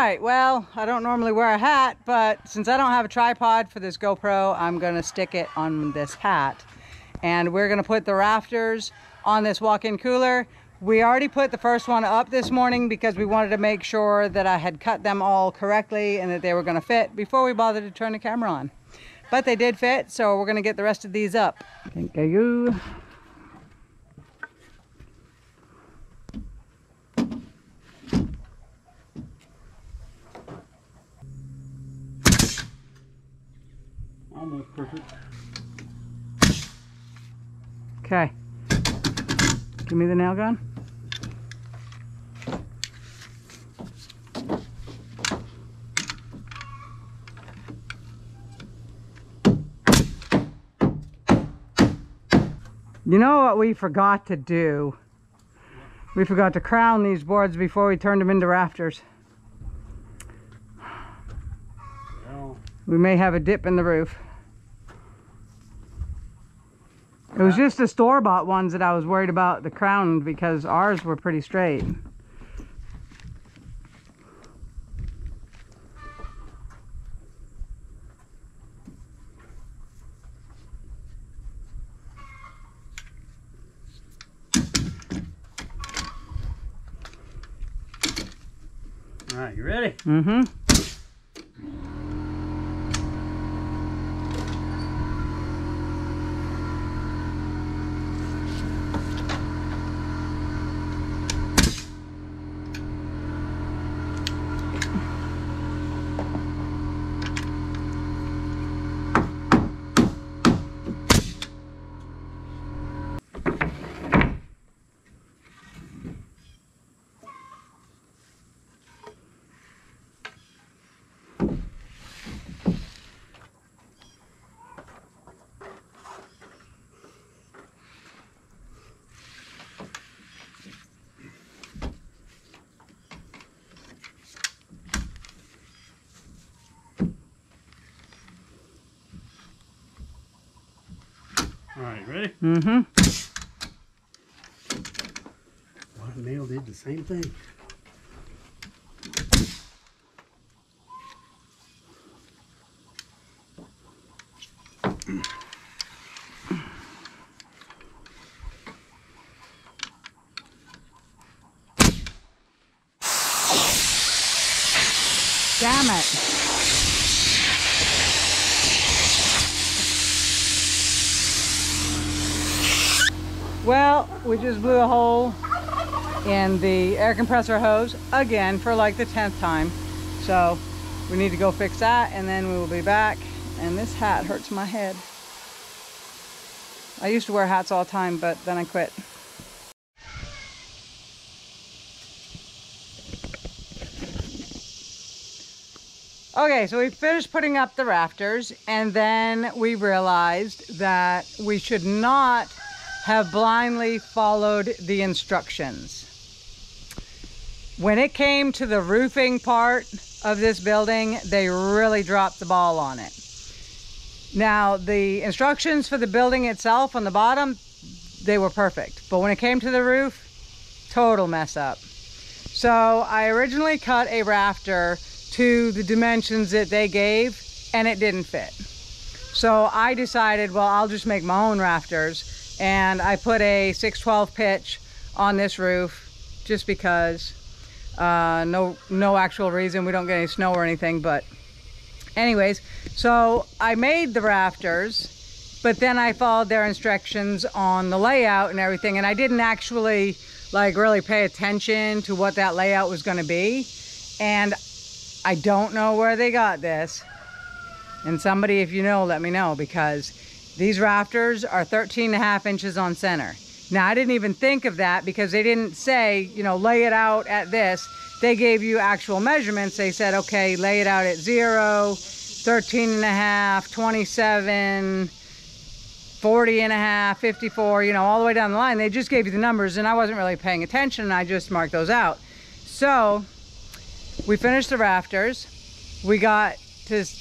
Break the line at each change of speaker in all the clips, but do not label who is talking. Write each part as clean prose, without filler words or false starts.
right, well, I don't normally wear a hat, but since I don't have a tripod for this GoPro, I'm gonna stick it on this hat. And we're gonna put the rafters on this walk-in cooler. We already put the first one up this morning because we wanted to make sure that I had cut them all correctly and that they were gonna fit before we bothered to turn the camera on. But they did fit, so we're gonna get the rest of these up. Thank you.
Almost perfect.
Okay. Give me the nail gun. You know what we forgot to do? We forgot to crown these boards before we turned them into rafters.
Well,
we may have a dip in the roof. It was just the store-bought ones that I was worried about the crown because ours were pretty straight.
all right, you ready?
Mm-hmm.
All right, ready?
Mm-hmm.
Well, Nail did the same thing.
Damn it. Well, we just blew a hole in the air compressor hose again for like the 10th time. So we need to go fix that and then we will be back. And this hat hurts my head. I used to wear hats all the time, but then I quit. Okay, so we finished putting up the rafters and then we realized that we should not have blindly followed the instructions. When it came to the roofing part of this building, they really dropped the ball on it. Now, the instructions for the building itself on the bottom, they were perfect. But when it came to the roof, total mess up. So I originally cut a rafter to the dimensions that they gave, and it didn't fit. So I decided, well, I'll just make my own rafters. And I put a 612 pitch on this roof just because, no actual reason. We don't get any snow or anything, but anyways, so I made the rafters, but then I followed their instructions on the layout and everything, and I didn't actually like really pay attention to what that layout was going to be. And I don't know where they got this, and somebody, if you know, let me know, because these rafters are 13.5 inches on center. Now, I didn't even think of that because they didn't say, you know, lay it out at this. They gave you actual measurements. They said, okay, lay it out at 0, 13.5, 27, 40.5, 54, you know, all the way down the line. They just gave you the numbers and I wasn't really paying attention and I just marked those out. So we finished the rafters. We got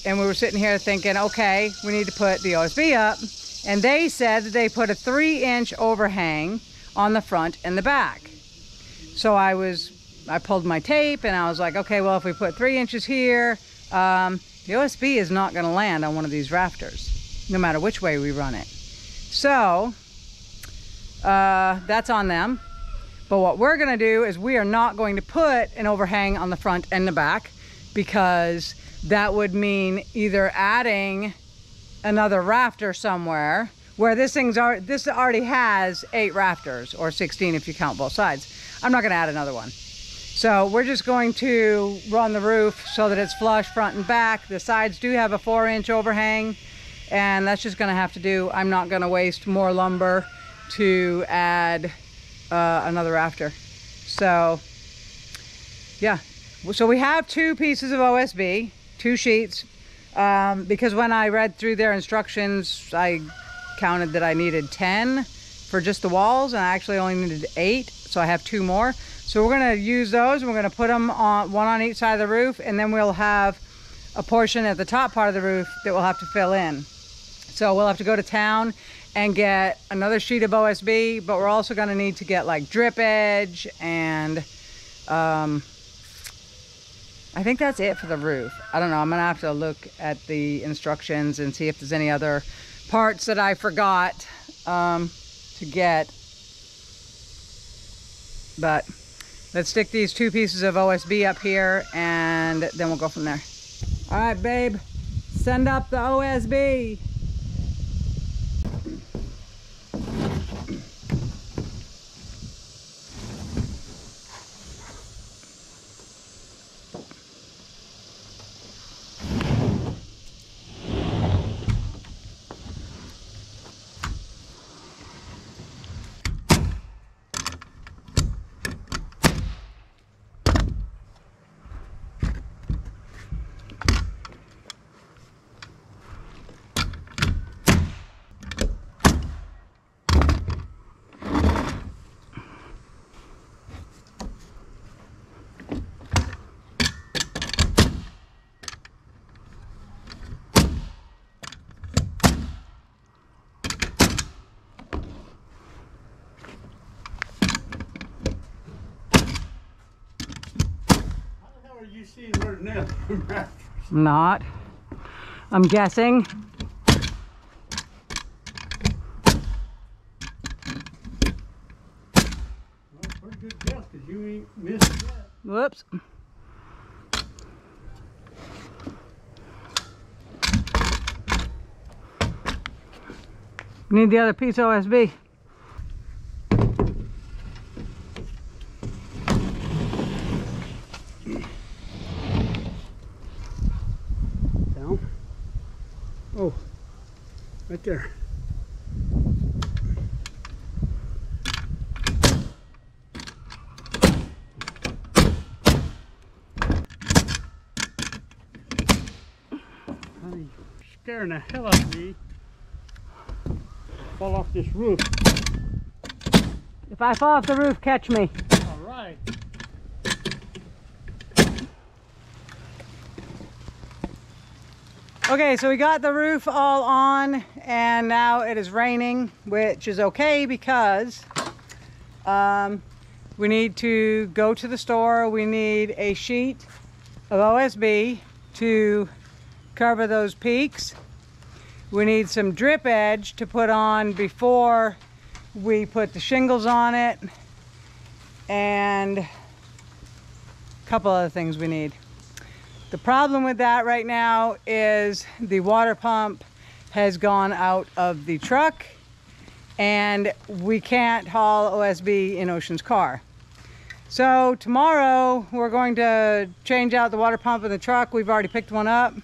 and we were sitting here thinking, okay, we need to put the OSB up. And they said that they put a 3-inch overhang on the front and the back. So I was I pulled my tape and I was like, okay, well, if we put 3 inches here, the OSB is not going to land on one of these rafters, no matter which way we run it. So that's on them. But what we're going to do is we are not going to put an overhang on the front and the back, because that would mean either adding another rafter somewhere, where this already has 8 rafters, or 16 if you count both sides. I'm not going to add another one. So we're just going to run the roof so that it's flush front and back. The sides do have a 4-inch overhang, and that's just going to have to do. I'm not going to waste more lumber to add another rafter. So yeah, so we have 2 pieces of OSB, 2 sheets, because when I read through their instructions, I counted that I needed 10 for just the walls, and I actually only needed 8, so I have 2 more. So we're going to use those, and we're going to put them on, one on each side of the roof, and then we'll have a portion at the top part of the roof that we'll have to fill in. So we'll have to go to town and get another sheet of OSB, but we're also going to need to get like drip edge, and I think that's it for the roof. I don't know, I'm going to have to look at the instructions and see if there's any other parts that I forgot to get. But let's stick these 2 pieces of OSB up here, and then we'll go from there. All right, babe, send up the OSB.
You see where the nail rafters?
Not. I'm guessing.
Well, pretty good guess, because you ain't missed yet.
Whoops. Need the other piece of OSB.
Oh, right there. Honey, scaring the hell out of me. Fall off this roof.
If I fall off the roof, catch me.
All right.
Okay, so we got the roof all on, and now it is raining, which is okay because we need to go to the store. We need a sheet of OSB to cover those peaks. We need some drip edge to put on before we put the shingles on it, and a couple other things we need. The problem with that right now is the water pump has gone out of the truck, and we can't haul OSB in Ocean's car. So tomorrow we're going to change out the water pump in the truck. We've already picked one up.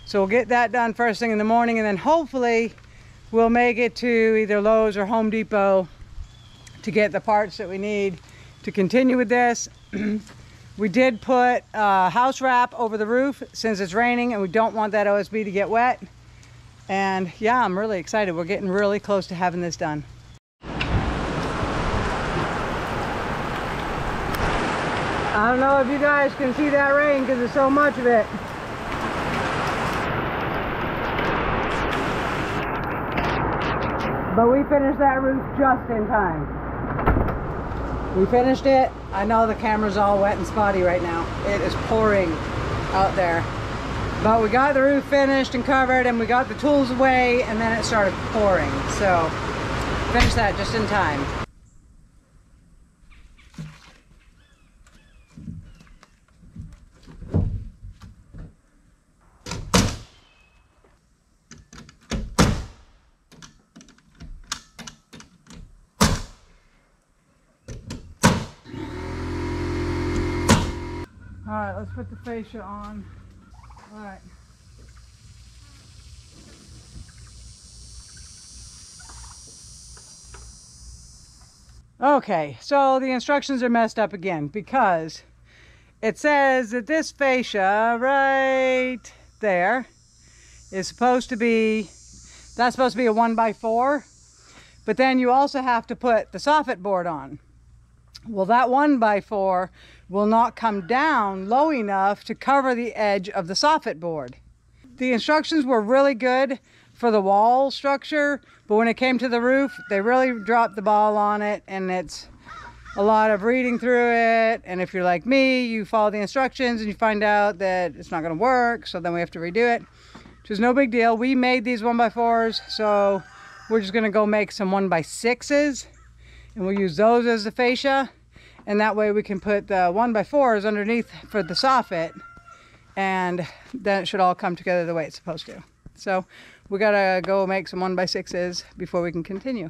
So we'll get that done first thing in the morning, and then hopefully we'll make it to either Lowe's or Home Depot to get the parts that we need to continue with this. We did put house wrap over the roof since it's raining, and we don't want that OSB to get wet. And yeah, I'm really excited. We're getting really close to having this done. I don't know if you guys can see that rain because there's so much of it. But we finished that roof just in time. We finished it. I know the camera's all wet and spotty right now. It is pouring out there. But we got the roof finished and covered, and we got the tools away, and then it started pouring. So finished that just in time. Alright, let's put the fascia on. Alright. Okay, so the instructions are messed up again because it says that this fascia right there is supposed to be, that's supposed to be a 1x4, but then you also have to put the soffit board on. Well, that 1x4 will not come down low enough to cover the edge of the soffit board. The instructions were really good for the wall structure, but when it came to the roof, they really dropped the ball on it, and it's a lot of reading through it. And if you're like me, you follow the instructions and you find out that it's not going to work, so then we have to redo it, which is no big deal. We made these 1x4s, so we're just going to go make some 1x6s, and we'll use those as the fascia. And that way we can put the 1x4s underneath for the soffit, and then it should all come together the way it's supposed to. So we gotta go make some 1x6s before we can continue.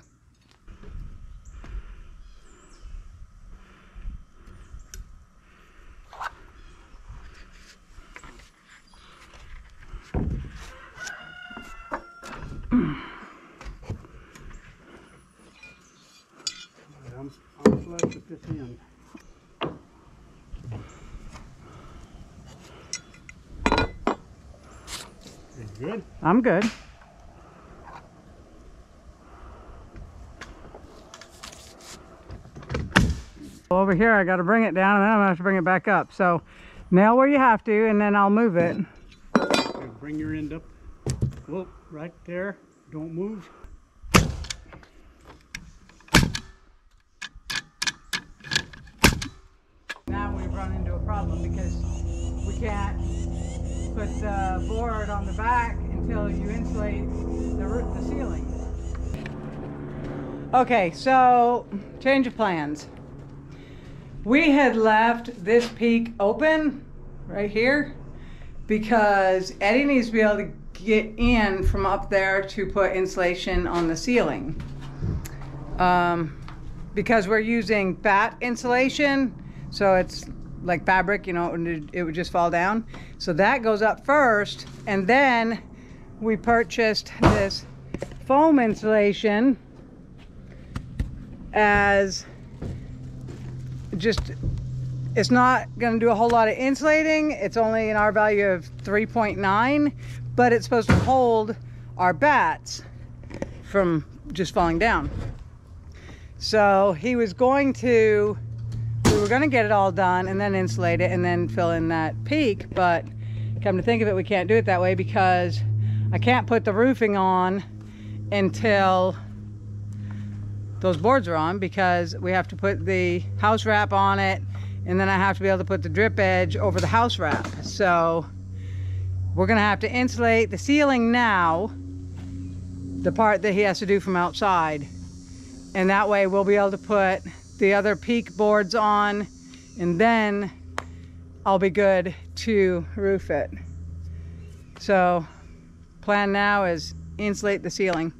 I'm flush with this end. You good?
I'm good. Over here I got to bring it down, and then I'm gonna have to bring it back up. So nail where you have to, and then I'll move it.
Okay, bring your end up. Whoop, right there. Don't move.
Now we've run into a problem because we can't put the board on the back until you insulate the ceiling. Okay, so change of plans. We had left this peak open right here because Eddie needs to be able to get in from up there to put insulation on the ceiling. Because we're using batt insulation, so it's like fabric, you know, it would just fall down. So that goes up first, and then we purchased this foam insulation as just, it's not going to do a whole lot of insulating. It's only an R value of 3.9, but it's supposed to hold our batts from just falling down. So he was going to, we were going to get it all done and then insulate it and then fill in that peak, but come to think of it, we can't do it that way because I can't put the roofing on until those boards are on, because we have to put the house wrap on it, and then I have to be able to put the drip edge over the house wrap. So we're gonna have to insulate the ceiling now, the part that he has to do from outside, and that way we'll be able to put the other peak boards on, and then I'll be good to roof it. So plan now is insulate the ceiling.